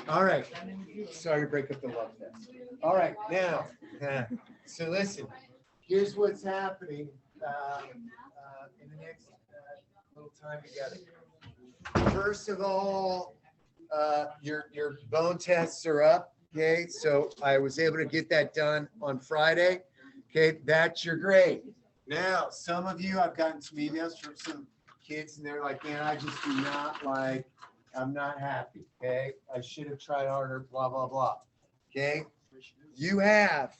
All right. Sorry to break up the love test. All right, now, so listen, here's what's happening in the next little time together. First of all, your bone tests are up. Okay, so I was able to get that done on Friday. Okay, that's your grade. Now, some of you, I've gotten some emails from some kids, and they're like, "Man, I just do not like. I'm not happy. Okay, I should have tried harder. Blah blah blah." Okay, you have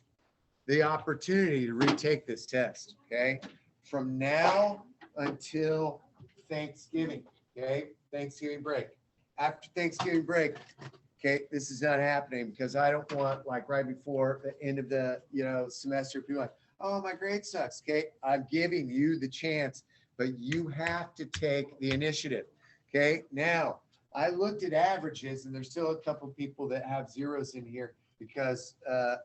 the opportunity to retake this test. Okay, from now until Thanksgiving. Okay, Thanksgiving break. After Thanksgiving break, okay, this is not happening because I don't want like right before the end of the semester, people like, oh, my grade sucks. Okay, I'm giving you the chance, but you have to take the initiative. Okay, now I looked at averages, and there's still a couple people that have zeros in here because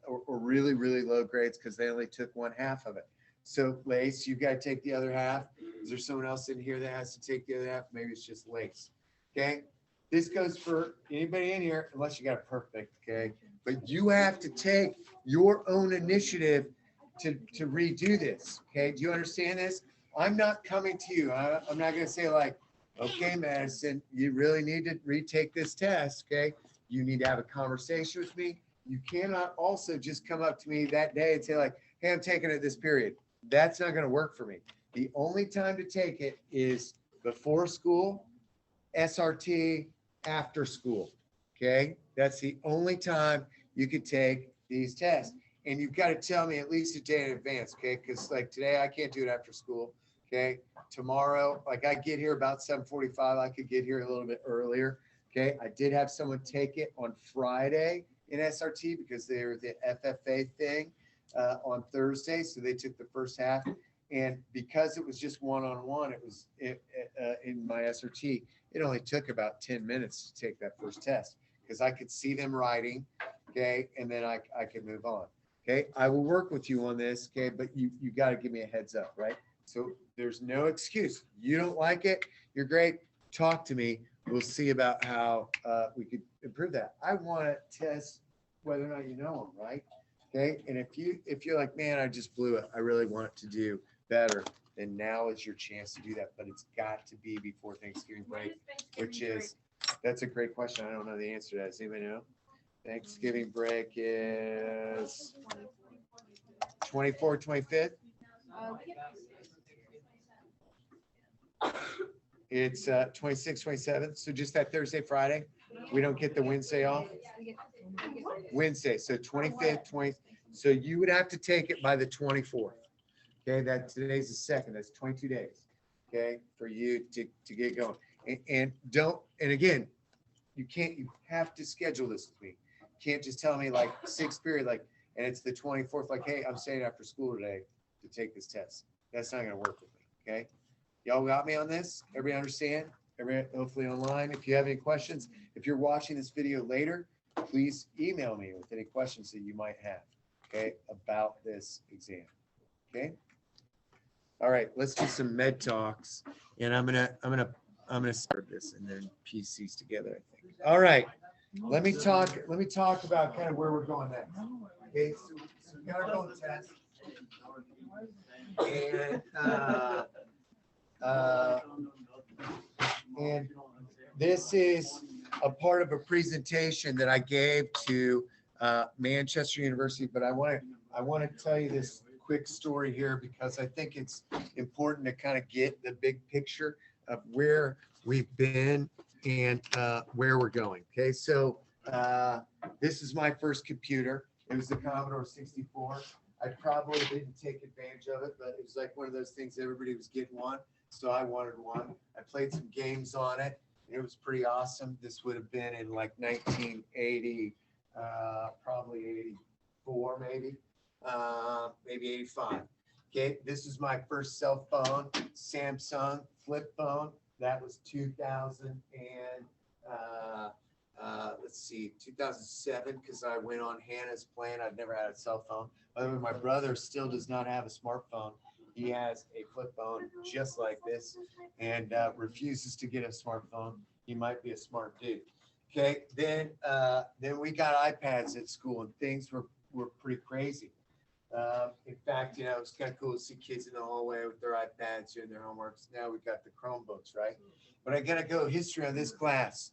or really really low grades because they only took one half of it. So Lace, you've got to take the other half. Is there someone else in here that has to take the other half? Maybe it's just Lace. Okay. This goes for anybody in here, unless you got a perfect, okay? But you have to take your own initiative to redo this, okay? Do you understand this? I'm not coming to you. I'm not going to say like, okay, Madison, you really need to retake this test, okay? You need to have a conversation with me. You cannot also just come up to me that day and say like, hey, I'm taking it this period. That's not going to work for me. The only time to take it is before school, SRT, after school. Okay, that's the only time you could take these tests, and you've got to tell me at least a day in advance. Okay, because like today I can't do it after school. Okay, tomorrow, like I get here about 7:45. I could get here a little bit earlier. Okay, I did have someone take it on Friday in SRT because they were the FFA thing on Thursday, so they took the first half. And because it was just one-on-one, it was in my SRT, it only took about 10 minutes to take that first test because I could see them writing, okay, and then I could move on. Okay, I will work with you on this, okay, but you got to give me a heads up, right? So there's no excuse. You don't like it, you're great, talk to me. We'll see about how we could improve that. I want to test whether or not you know them, right? Okay, and if you're like, man, I just blew it, I really want to do better, then now is your chance to do that. But it's got to be before Thanksgiving break, which is, that's a great question. I don't know the answer to that. Does anybody know? Thanksgiving break is 24th, 25th. It's 26th, 27th. So just that Thursday, Friday. We don't get the Wednesday off. Wednesday. So 25th, 20th. So you would have to take it by the 24th. Okay, that today's the second. That's 22 days. Okay, for you to get going. And don't, and again, you have to schedule this with me. You can't just tell me like sixth period, like, and it's the 24th, like, hey, I'm staying after school today to take this test. That's not gonna work with me. Okay. Y'all got me on this? Everybody understand? Everybody hopefully online. If you have any questions, if you're watching this video later, please email me with any questions that you might have, okay, about this exam. Okay. All right, let's do some med talks, and I'm gonna start this and then piece these together, I think. All right, let me talk about kind of where we're going next. Okay, so we got our bone test, and this is a part of a presentation that I gave to Manchester University, but I want to tell you this quick story here because I think it's important to kind of get the big picture of where we've been and where we're going. Okay, so this is my first computer. It was the Commodore 64. I probably didn't take advantage of it, but it was like one of those things everybody was getting one, so I wanted one. I played some games on it. It was pretty awesome. This would have been in like 1980, probably 84, maybe 85. Okay, this is my first cell phone, Samsung flip phone. That was 2000 and let's see, 2007, because I went on Hannah's plan. I've never had a cell phone. By the way, my brother still does not have a smartphone. He has a flip phone just like this and refuses to get a smartphone. He might be a smart dude. Okay, then we got iPads at school and things were pretty crazy. In fact, you know, it's kind of cool to see kids in the hallway with their iPads doing their homeworks. Now we've got the Chromebooks, right? But I gotta go history on this class.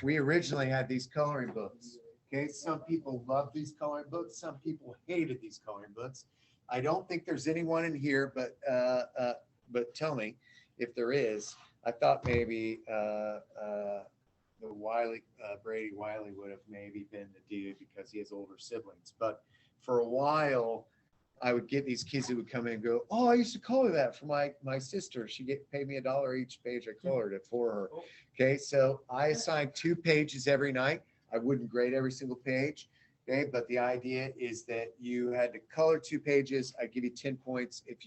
We originally had these coloring books. Okay, some people love these coloring books. Some people hated these coloring books. I don't think there's anyone in here, but tell me if there is. I thought maybe the Brady Wiley would have maybe been the dude because he has older siblings. But for a while, I would get these kids who would come in and go, "Oh, I used to color that for my sister. She paid me $1 each page. I colored it for her." Okay, so I assigned 2 pages every night. I wouldn't grade every single page. Okay, but the idea is that you had to color 2 pages. I give you 10 points if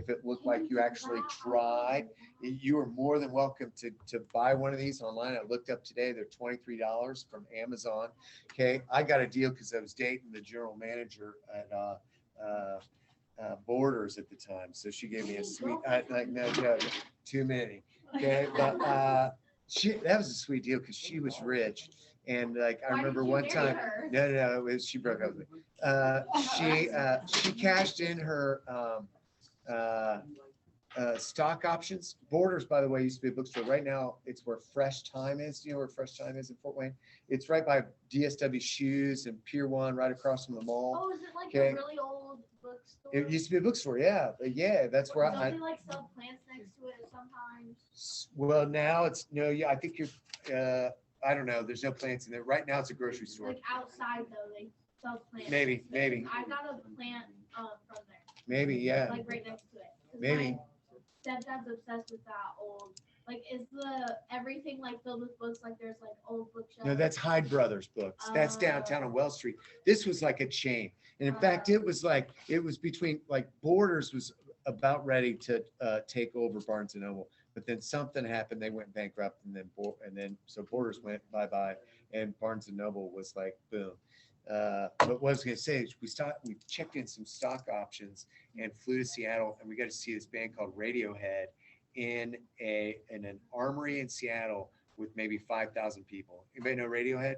it looked like you actually tried. You are more than welcome to buy one of these online. I looked up today; they're $23 from Amazon. Okay, I got a deal because I was dating the general manager at Borders at the time, so she gave me a sweet. No joke, too many. Okay, but that was a sweet deal because she was rich. And like I remember one time, no, she broke up with me. She cashed in her stock options. Borders, by the way, used to be a bookstore. Right now, it's where Fresh Time is. You know where Fresh Time is in Fort Wayne? It's right by DSW Shoes and Pier 1, right across from the mall. Oh, is it like a really old bookstore? It used to be a bookstore, yeah. Yeah, that's where Don't they like sell plants next to it sometimes? Well, now it's I think you're. I don't know. There's no plants in there. Right now, it's a grocery store. Like outside though, they sell plants. Maybe. I got a plant from there. Maybe, yeah. Like right next to it. Maybe. My stepdad's obsessed with that old. Like, is everything like filled with books? Like, there's like old bookshelves. No, that's Hyde Brothers Books. That's downtown on Wells Street. This was like a chain, and in fact, it was between like Borders was about ready to take over Barnes and Noble. But then something happened. They went bankrupt, and then so Borders went bye, and Barnes and Noble was like boom. But what I was going to say is we checked in some stock options and flew to Seattle, and we got to see this band called Radiohead in an armory in Seattle with maybe 5,000 people. Anybody know Radiohead?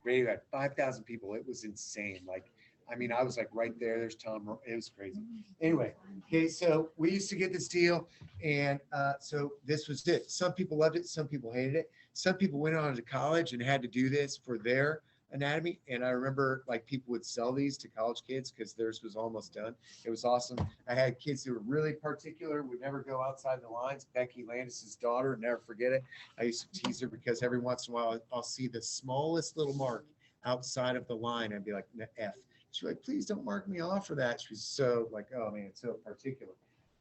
Radiohead, 5,000 people. It was insane. Like, I mean, I was like right there. There's Tom. It was crazy. Anyway, okay, so we used to get this deal, and so this was it. Some people loved it. Some people hated it. Some people went on to college and had to do this for their anatomy. And I remember like people would sell these to college kids because theirs was almost done. It was awesome. I had kids who were really particular, would never go outside the lines. Becky Landis's daughter, never forget it. I used to tease her because every once in a while I'll see the smallest little mark outside of the line. I'd be like, F. She's like, please don't mark me off for that. She's so like, oh man, it's so particular.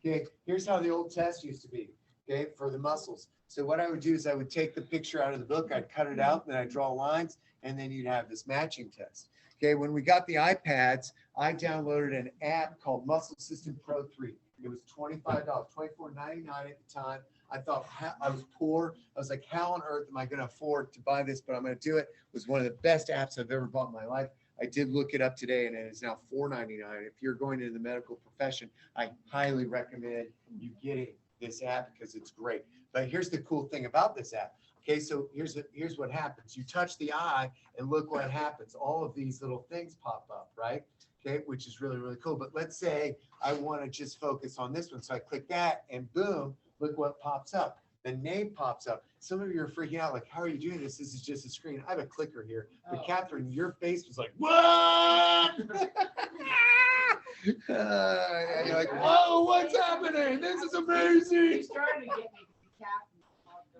Okay, here's how the old test used to be, okay, for the muscles. So what I would do is I would take the picture out of the book, I'd cut it out, then I'd draw lines, and then you'd have this matching test. Okay, when we got the iPads, I downloaded an app called Muscle System Pro 3. It was $25, $24.99 at the time. I thought I was poor. I was like, how on earth am I going to afford to buy this? But I'm going to do it. It was one of the best apps I've ever bought in my life. I did look it up today, and it is now $4.99. If you're going into the medical profession, I highly recommend you getting this app because it's great. But here's the cool thing about this app. Okay, so here's what happens. You touch the eye, and look what happens. All of these little things pop up, right? Okay, which is really, really cool. But let's say I want to just focus on this one. So I click that, and boom, look what pops up. The name pops up. Some of you are freaking out, like, how are you doing this? This is just a screen. I have a clicker here. But Catherine, your face was like, what? And you're like, whoa, what's happening? This is amazing. He's trying to get me to tap.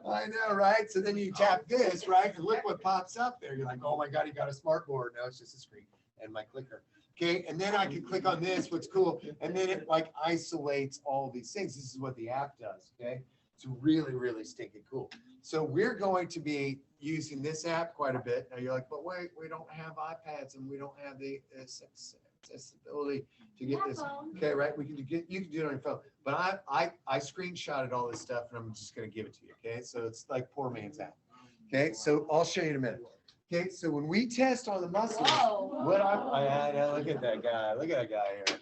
I know, right? So then you tap this, right? And look what pops up there. You're like, oh my God, you got a smart board. No, it's just a screen and my clicker. Okay, and then I can click on this, what's cool. And then it like isolates all of these things. This is what the app does, okay? It's really, really stinking cool. So we're going to be using this app quite a bit. Now you're like, but wait, we don't have iPads and we don't have the accessibility to get this. Okay, right? You can do it on your phone. But I screenshotted all this stuff and I'm just going to give it to you. Okay, so it's like poor man's app. Okay, so I'll show you in a minute. Okay, so when we test on the muscles, I know, look at that guy. Look at that guy here.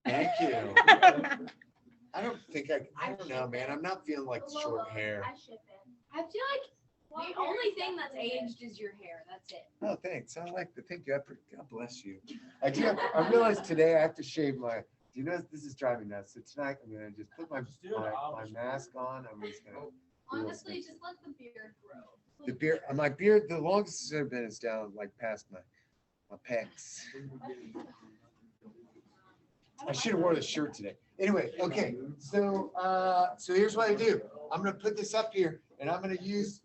Thank you. I don't know, man. I'm not feeling like the short hair. I ship it. I feel like The only thing that's aged is your hair. That's it. Oh, thanks. I like to thank you. God bless you. I do. I realized today I have to shave my. Do you know this is driving me nuts? So tonight I'm gonna just put my mask on. I'm just gonna. Honestly, just let the beard grow. The beard, my beard, the longest it's ever been is down like past my pecs. I should have worn the shirt today. Anyway, okay, so here's what I do. I'm gonna put this up here and I'm gonna use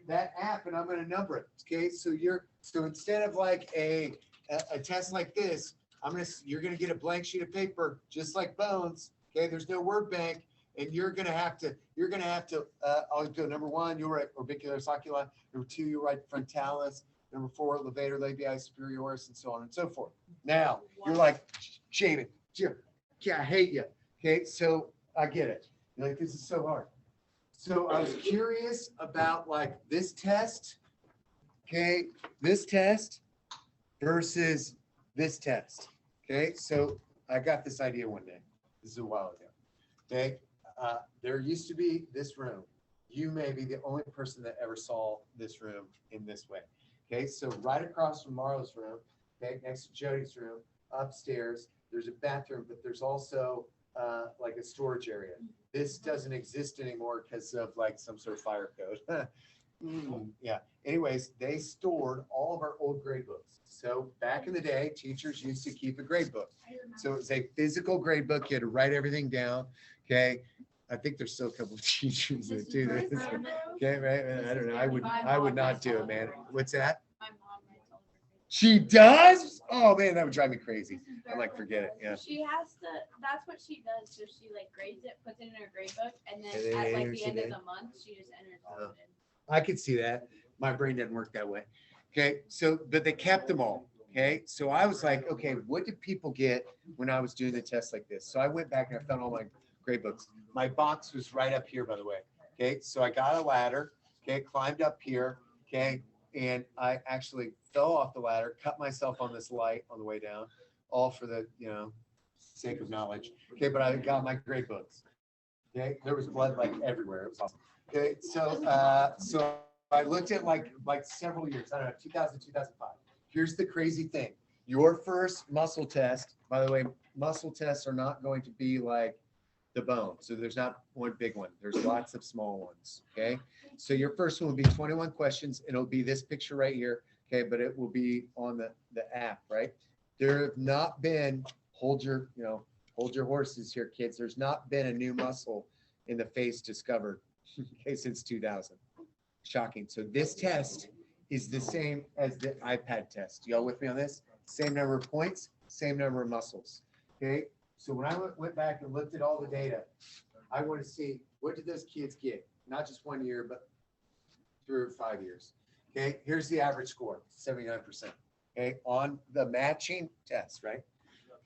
that app and I'm gonna number it. Okay, so instead of like a test like this, you're gonna get a blank sheet of paper, just like Bones. Okay, there's no word bank, and you're gonna have to. I'll go number 1, you'll write orbicularis oculi. Number 2, you'll write frontalis. Number 4, levator labii superioris, and so on and so forth. Now you're like, Shaven, yeah, I hate you. Okay, so I get it. You're like, this is so hard. So I was curious about like this test. Okay, this test versus this test. Okay, so I got this idea one day. This is a while ago. Okay, there used to be this room. You may be the only person that ever saw this room in this way. Okay, so right across from Marla's room, okay, next to Jody's room, upstairs, there's a bathroom, but there's also like a storage area. This doesn't exist anymore because of like some sort of fire code. Yeah. Anyways, they stored all of our old grade books. So back in the day, teachers used to keep a grade book. So it was a physical grade book. You had to write everything down. Okay. I think there's still a couple of teachers that do this. Okay, right? I don't know. I would not do it, man. What's that? My mom writes all of her grades. She does? Oh man, that would drive me crazy. I'm like, forget it. Yeah. She has to, that's what she does. So she like grades it, puts it in her grade book, and then And then at like enters the it end of in. the month, she just enters all of it. I could see that. My brain doesn't work that way. Okay, so, but they kept them all. Okay, so I was like, okay, what did people get when I was doing the test like this? So I went back and I found all my grade books. My box was right up here, by the way. Okay, so I got a ladder, okay, climbed up here, okay, and I actually fell off the ladder, cut myself on this light on the way down, all for the, sake of knowledge. Okay, but I got my grade books. Okay, there was blood like everywhere. It was awesome. Okay, so I looked at like several years, I don't know, 2000, 2005. Here's the crazy thing. Your first muscle test, by the way, muscle tests are not going to be like the bone. So there's not one big one. There's lots of small ones. Okay. So your first one will be 21 questions. It'll be this picture right here. Okay. But it will be on the app, right? There have not been, hold your horses here, kids. There's not been a new muscle in the face discovered, okay, since 2000. Shocking. So this test is the same as the iPad test. Y'all with me on this? Same number of points, same number of muscles. Okay. So when I went back and looked at all the data, I want to see what did those kids get? Not just 1 year, but 3 or 5 years. Okay. Here's the average score, 79%. Okay. On the matching test, right?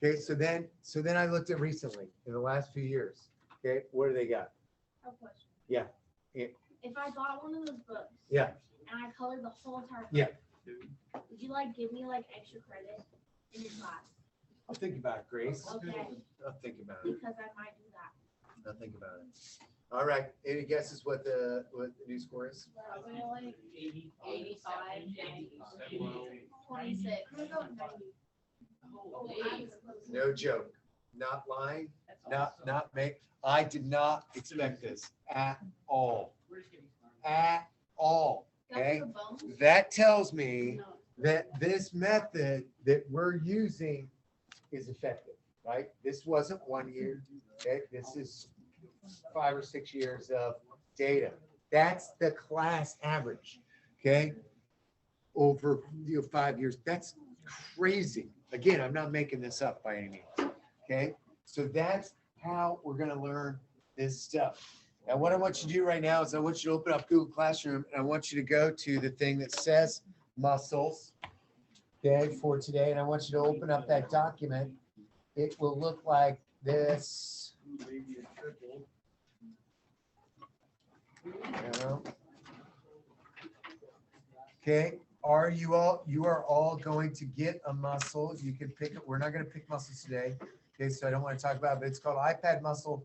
Okay. So then I looked at recently in the last few years. Okay. What do they got? I have a question. Yeah. If I got one of those books. Yeah. And I colored the whole entire book. Yeah. Would you like give me like extra credit in your class? I'll think about it, Grace. Okay. I'll think about it. Because I might do that. I'll think about it. All right. Any guesses what the new score is? Probably like 85, 26. No joke. Not lying. Not make. I did not expect this at all. At all. Okay. That's the bone. That tells me that this method that we're using is effective, right? This wasn't 1 year. Okay. This is 5 or 6 years of data. That's the class average. Okay. Over 5 years. That's crazy. Again, I'm not making this up by any means. Okay. So that's how we're going to learn this stuff. And what I want you to do right now is I want you to open up Google Classroom and I want you to go to the thing that says muscles, okay, for today. And I want you to open up that document. It will look like this. Okay. You are all going to get a muscle. You can pick it. We're not going to pick muscles today. Okay. So I don't want to talk about it, but it's called iPad Muscle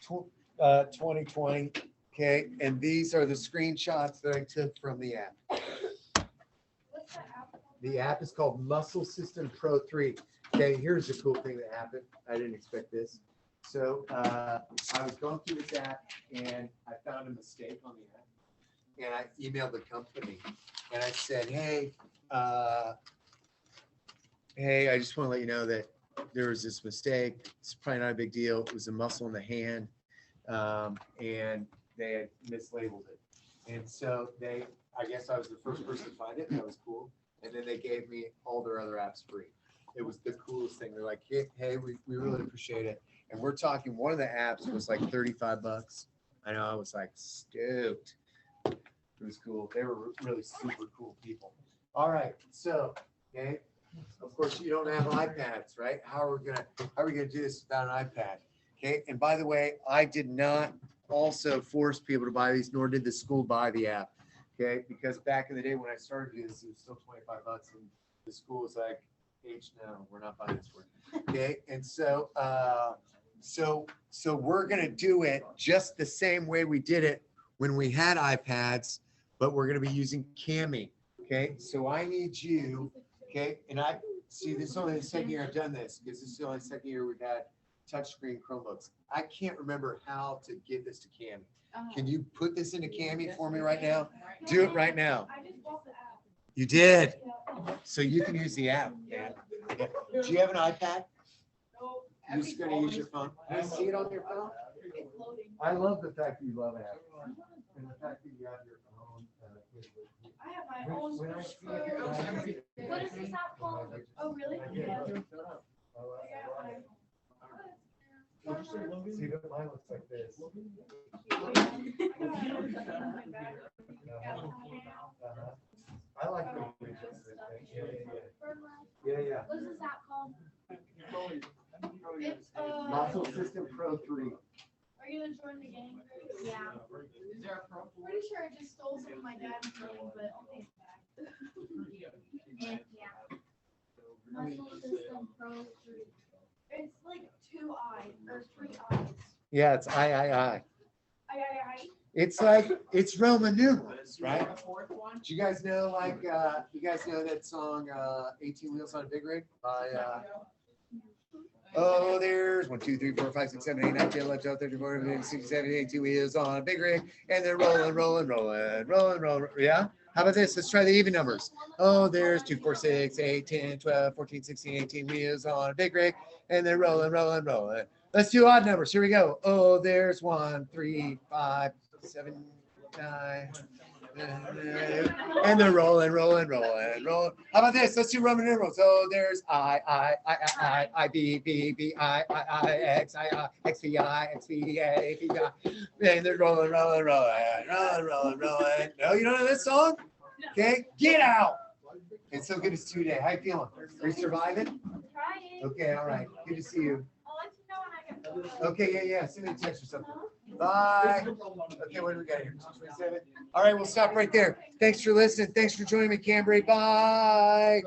2020. Okay, and these are the screenshots that I took from the app. What's that app called? The app is called Muscle System Pro 3. Okay, here's the cool thing that happened. I didn't expect this. So I was going through this app and I found a mistake on the app. And I emailed the company and I said, hey, I just want to let you know that there was this mistake. It's probably not a big deal. It was a muscle in the hand. And they had mislabeled it. And so I guess I was the first person to find it. That was cool. And then they gave me all their other apps free. It was the coolest thing. They're like, hey, we really appreciate it. And we're talking, one of the apps was like $35. I know, I was like stoked. It was cool. They were really super cool people. All right, so, okay, of course you don't have iPads, right? How are we gonna do this without an iPad? Okay, and by the way, I did not also force people to buy these, nor did the school buy the app. Okay, because back in the day when I started doing this, it was still $25, and the school was like, no, we're not buying this for you. Okay, and so so we're gonna do it just the same way we did it when we had iPads, but we're gonna be using Cami. Okay, so I need you. Okay, and I see this is only the second year I've done this, because this is the only second year we've had touchscreen Chromebooks. I can't remember how to give this to Cami. Can you put this into Cami for me right now? Do it right now. I just bought the app. You did. Yeah. So you can use the app, man. Yeah. Do you have an iPad? You're just gonna use your phone. Can I see it on your phone? It's loading. I love the fact that you love apps. And the fact that you have your own. I have my own. When I see it, What is this app called? Oh, really? Yeah. See, but mine looks like this. I like the widgets. Yeah. What's this app called? It's Muscle System Pro 3. Are you gonna join the gang? Yeah. Pretty sure I just stole some of my dad's money, but I'll pay it back. And yeah. Muscle System Pro 3. It's like 2 eyes or 3 eyes. Yeah, it's I. It's like, it's Roman numerals, right? Do you guys know, like, you guys know that song, 18 Wheels on a Big Rig by, oh, there's 1, 2, 3, 4, 5, 6, 7, 8, 9, 10, 11, 12, 13, 14, 15, 16, 17, 18 wheels on a big rig, and they're rolling. Yeah? How about this? Let's try the even numbers. Oh, there's 2, 4, 6, 8, 10, 12, 14, 16, 18 wheels on a big rig, and they're rolling. Let's do odd numbers. Here we go. Oh, there's 1, 3, 5, 7, 9, and they're rolling. How about this? Let's do Roman numerals. Oh, there's I, B, I, X, X, V, I, X, V, A, P, I, and they're rolling. No, you don't know this song? Okay, get out. It's so good to see you today. How you feeling? Are you surviving? Trying. Okay, all right. Good to see you. I'll let you know when I get home. Okay, yeah. Send me a text or something. Bye. Okay, what do we got here? 227. All right, we'll stop right there. Thanks for listening. Thanks for joining me, Cambry. Bye.